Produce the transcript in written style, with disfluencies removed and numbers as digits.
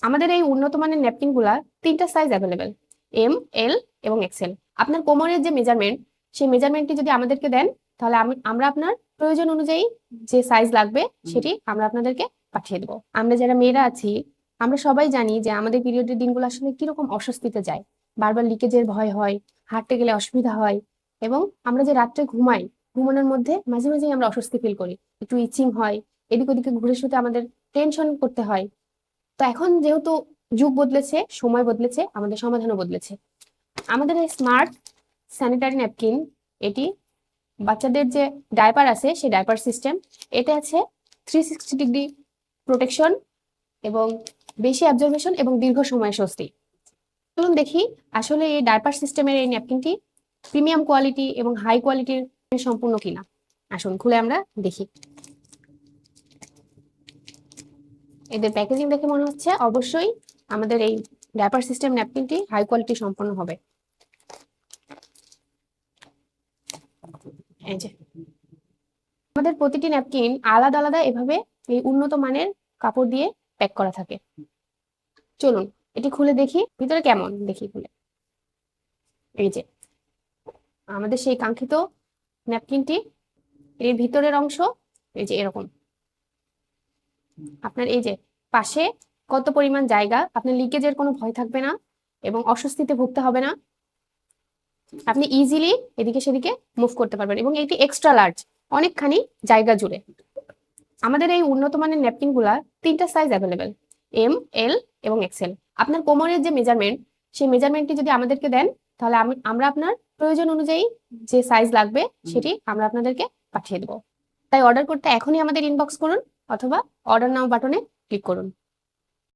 আমাদের এই উন্নত মানের ন্যাপকিনগুলা 3টা সাইজ অ্যাভেলেবেল, এম, এল এবং এক্সেল। আপনার কোমরের যে মেজারমেন্ট, সেই মেজারমেন্টটি যদি আমাদেরকে দেন, তাহলে আমরা আপনার প্রয়োজন অনুযায়ী যে সাইজ লাগবে সেটি আমরা আপনাদেরকে পাঠিয়ে দেবো। আমরা যারা মেয়েরা আছি, আমরা সবাই জানি যে আমাদের পিরিয়ডের দিনগুলো আসলে কিরকম অস্বস্তিতে যায়। বারবার লিকেজের ভয় হয়, হাঁটতে গেলে অসুবিধা হয়, এবং আমরা যে রাত্রে ঘুমাই, ঘুমানোর মধ্যে মাঝে মাঝেই আমরা অস্বস্তি ফিল করি, একটু ইচিং হয়, এদিক ওদিকে ঘুরে শুতে আমাদের টেনশন করতে হয়। তো এখন যেহেতু যুগ বদলেছে, সময় বদলেছে, আমাদের সমাধানও বদলেছে। আমাদের এই স্মার্ট স্যানিটারি ন্যাপকিন, এটি বাচ্চাদের যে ডায়পার আছে সেই ডায়পার সিস্টেম, এতে আছে 360 ডিগ্রি প্রোটেকশন এবং বেশি অ্যাবজর্বেশন এবং দীর্ঘ সময় স্বস্তি। চলুন দেখি আসলে এই ডায়পার সিস্টেমের এই ন্যাপকিনটি প্রিমিয়াম কোয়ালিটি এবং হাই কোয়ালিটির সম্পূর্ণ কিনা। আসুন খুলে আমরা দেখি। এদের প্যাকেজিং দেখে মনে হচ্ছে অবশ্যই আমাদের এই ডায়পার সিস্টেম ন্যাপকিনটি হাই কোয়ালিটি সম্পন্ন হবে। এই যে আমাদের প্রতিটি ন্যাপকিন আলাদা আলাদা এভাবে এই উন্নত মানের কাপড় দিয়ে প্যাক করা থাকে। চলুন এটি খুলে দেখি ভিতরে কেমন, দেখি খুলে। এই যে আমাদের সেই কাঙ্ক্ষিত ন্যাপকিনটি, এর ভিতরের অংশ এই যে এরকম। আপনার এই যে পাশে কত পরিমাণ জায়গা, আপনার লিকেজের কোনো ভয় থাকবে না এবং অস্বস্তিতে ভুগতে হবে না। আপনি ইজিলি এদিকে সেদিকে মুভ করতে পারবেন, এবং এটি এক্সট্রা লার্জ, অনেকখানি জায়গা জুড়ে। আমাদের এই উন্নত মানের ন্যাপকিনগুলা 3টা সাইজ অ্যাভেলেবেল, এম, এল এবং এক্সেল। আপনার কোমরের যে মেজারমেন্ট, সেই মেজারমেন্টটি যদি আমাদেরকে দেন, তাহলে আমরা আপনার প্রয়োজন অনুযায়ী যে সাইজ লাগবে সেটি আমরা আপনাদেরকে পাঠিয়ে দেবো। তাই অর্ডার করতে এখনই আমাদের ইনবক্স করুন অথবা অর্ডার নাও বাটনে ক্লিক করুন।